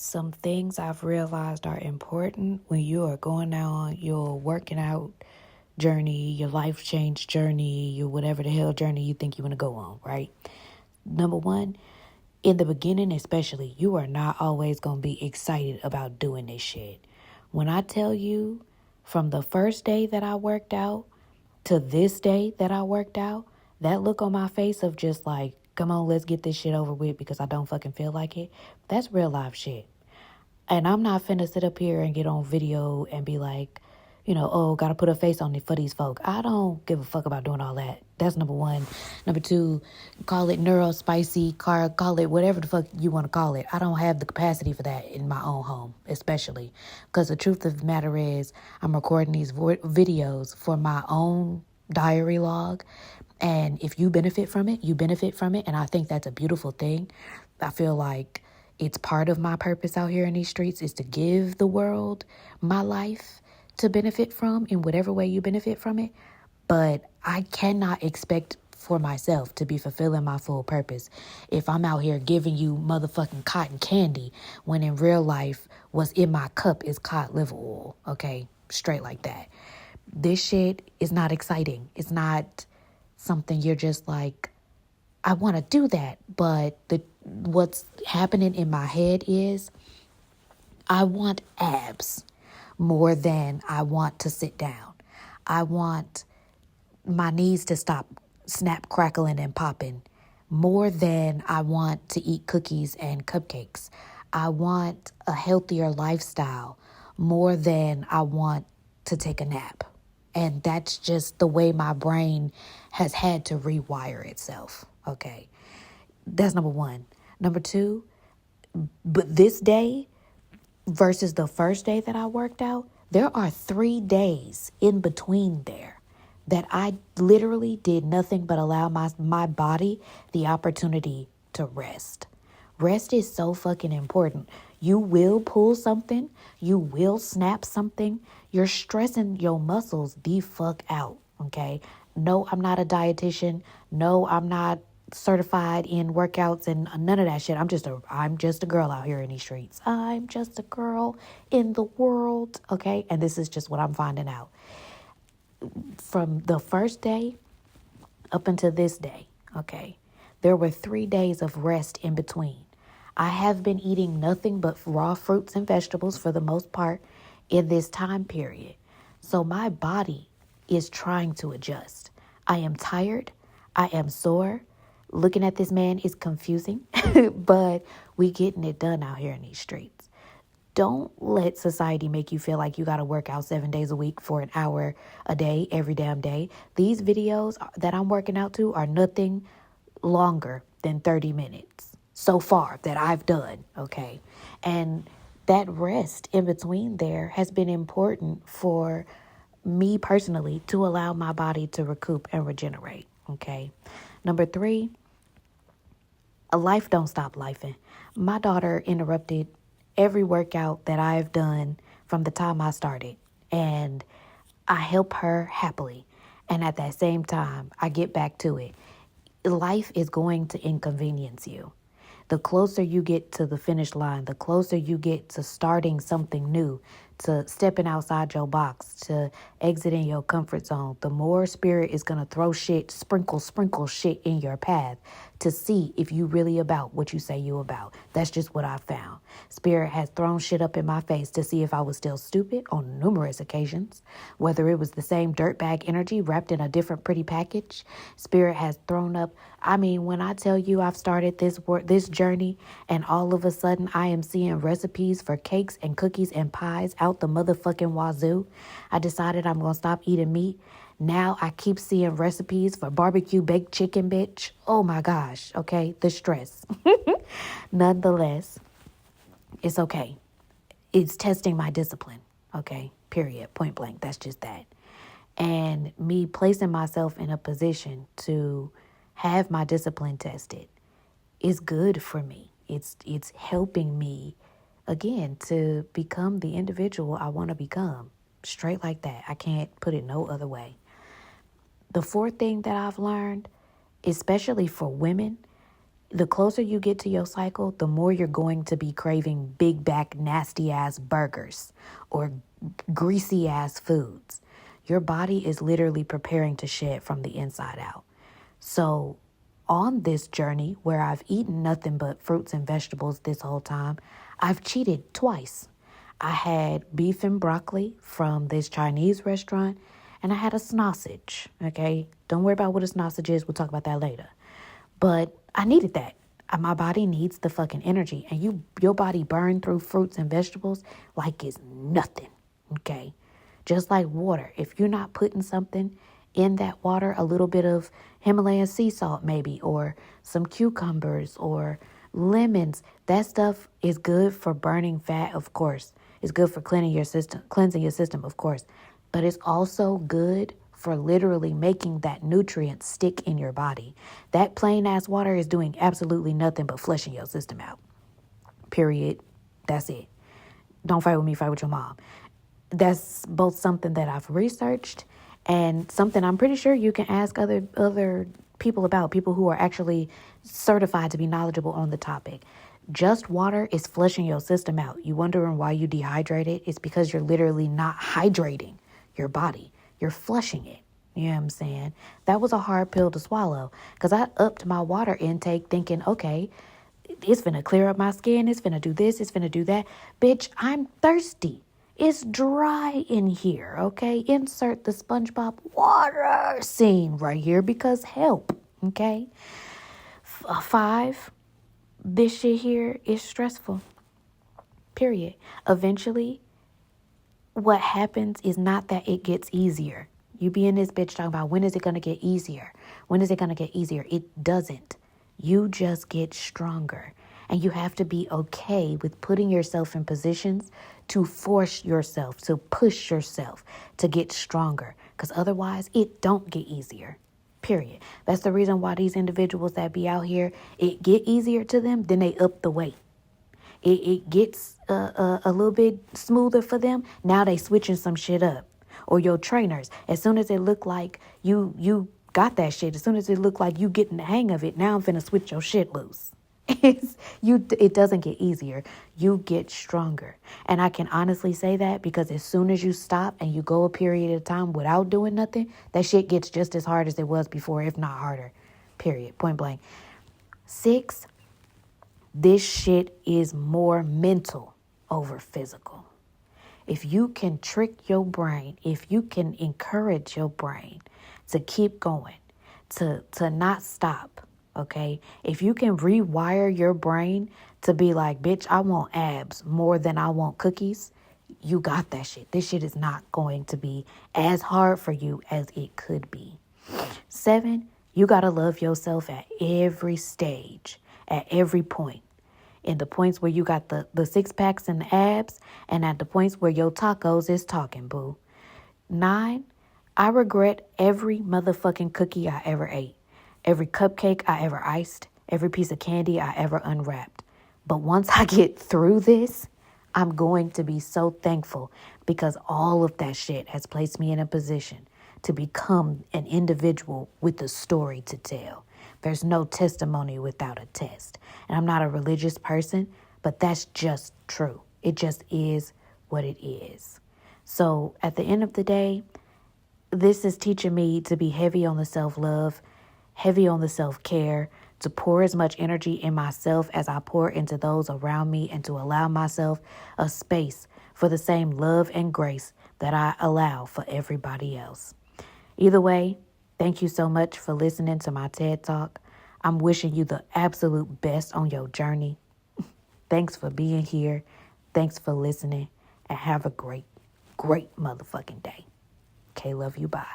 Some things I've realized are important when you are going on your working out journey, your life change journey, your whatever the hell journey you think you want to go on, right? Number one, in the beginning especially, you are not always going to be excited about doing this shit. When I tell you, from the first day that I worked out to this day that I worked out, that look on my face of just like, come on, let's get this shit over with because I don't fucking feel like it, that's real life shit. And I'm not finna sit up here and get on video and be like, oh, gotta put a face on it for these folk. I don't give a fuck about doing all that. That's number one. Number two, call it neurospicy, call it whatever the fuck you want to call it. I don't have the capacity for that in my own home, especially. Because the truth of the matter is, I'm recording these videos for my own diary log. And if you benefit from it, you benefit from it. And I think that's a beautiful thing. I feel like it's part of my purpose out here in these streets is to give the world my life to benefit from in whatever way you benefit from it. But I cannot expect for myself to be fulfilling my full purpose if I'm out here giving you motherfucking cotton candy when in real life what's in my cup is cod liver oil, okay? Straight like that. This shit is not exciting. It's not something you're just like, I want to do that. But what's happening in my head is I want abs more than I want to sit down. I want my knees to stop snap, crackling, and popping more than I want to eat cookies and cupcakes. I want a healthier lifestyle more than I want to take a nap. And that's just the way my brain has had to rewire itself. Okay. That's number one. Number two, but this day versus the first day that I worked out, there are 3 days in between there that I literally did nothing but allow my body the opportunity to rest. Rest is so fucking important. You will pull something. You will snap something. You're stressing your muscles the fuck out, okay? No, I'm not a dietitian. No, I'm not certified in workouts and none of that shit. I'm just a girl out here in these streets. I'm just a girl in the world, okay? And this is just what I'm finding out. From the first day up until this day, okay, there were 3 days of rest in between. I have been eating nothing but raw fruits and vegetables for the most part in this time period. So my body is trying to adjust. I am tired. I am sore. Looking at this man is confusing, but we getting it done out here in these streets. Don't let society make you feel like you got to work out 7 days a week for an hour a day, every damn day. These videos that I'm working out to are nothing longer than 30 minutes so far that I've done, okay? And that rest in between there has been important for me personally to allow my body to recoup and regenerate, okay? Number three, a life don't stop lifing. My daughter interrupted every workout that I've done from the time I started, and I help her happily. And at that same time, I get back to it. Life is going to inconvenience you. The closer you get to the finish line, the closer you get to starting something new, to stepping outside your box, to exiting your comfort zone, the more spirit is going to throw shit, sprinkle shit in your path to see if you really about what you say you about. That's just what I found. Spirit has thrown shit up in my face to see if I was still stupid on numerous occasions, whether it was the same dirtbag energy wrapped in a different pretty package. Spirit has thrown up. I mean, when I tell you I've started this journey and all of a sudden I am seeing recipes for cakes and cookies and pies out the motherfucking wazoo, I decided I'm going to stop eating meat. Now I keep seeing recipes for barbecue baked chicken, bitch. Oh my gosh. Okay. The stress. Nonetheless, it's okay. It's testing my discipline. Okay. Period. Point blank. That's just that. And me placing myself in a position to have my discipline tested is good for me. It's helping me again to become the individual I want to become. Straight like that. I can't put it no other way. The fourth thing that I've learned, especially for women, The closer you get to your cycle, the more you're going to be craving big back, nasty ass burgers or greasy ass foods. Your body is literally preparing to shed from the inside out. So, on this journey where I've eaten nothing but fruits and vegetables this whole time, I've cheated twice. I had beef and broccoli from this Chinese restaurant, and I had a sausage. Okay, don't worry about what a sausage is. We'll talk about that later. But I needed that. My body needs the fucking energy, and your body burn through fruits and vegetables like it's nothing. Okay, just like water. If you're not putting something in that water, a little bit of Himalayan sea salt maybe, or some cucumbers or lemons, that stuff is good for burning fat, of course. It's good for cleansing your system, of course. But it's also good for literally making that nutrient stick in your body. That plain ass water is doing absolutely nothing but flushing your system out. Period. That's it. Don't fight with me, fight with your mom. That's both something that I've researched and something I'm pretty sure you can ask other people about, people who are actually certified to be knowledgeable on the topic. Just water is flushing your system out. You wondering why you dehydrated? It's because you're literally not hydrating your body. You're flushing it. You know what I'm saying? That was a hard pill to swallow because I upped my water intake thinking, okay, it's finna clear up my skin. It's finna do this. It's finna do that. Bitch, I'm thirsty. It's dry in here, okay? Insert the SpongeBob water scene right here because help, okay? 5, this shit here is stressful, period. Eventually, what happens is not that it gets easier. You be in this bitch talking about when is it going to get easier? When is it going to get easier? It doesn't. You just get stronger. And you have to be okay with putting yourself in positions to force yourself, to push yourself to get stronger. Because otherwise, it don't get easier. Period. That's the reason why these individuals that be out here, it get easier to them, then they up the weight. It gets a little bit smoother for them. Now they switching some shit up. Or your trainers, as soon as it look like you got that shit, as soon as it look like you getting the hang of it, now I'm finna switch your shit loose. It doesn't get easier. You get stronger. And I can honestly say that because as soon as you stop and you go a period of time without doing nothing, that shit gets just as hard as it was before, if not harder. Period. Point blank. 6, this shit is more mental over physical. If you can trick your brain, if you can encourage your brain to keep going, to not stop, okay? If you can rewire your brain to be like, bitch, I want abs more than I want cookies, you got that shit. This shit is not going to be as hard for you as it could be. 7, you got to love yourself at every stage, at every point. In the points where you got the 6 packs and the abs, and at the points where your tacos is talking, boo. 9, I regret every motherfucking cookie I ever ate, every cupcake I ever iced, every piece of candy I ever unwrapped. But once I get through this, I'm going to be so thankful because all of that shit has placed me in a position to become an individual with a story to tell. There's no testimony without a test. And I'm not a religious person, but that's just true. It just is what it is. So at the end of the day, this is teaching me to be heavy on the self-love, heavy on the self-care, to pour as much energy in myself as I pour into those around me, and to allow myself a space for the same love and grace that I allow for everybody else. Either way, thank you so much for listening to my TED Talk. I'm wishing you the absolute best on your journey. Thanks for being here. Thanks for listening. And have a great, great motherfucking day. Okay, love you. Bye.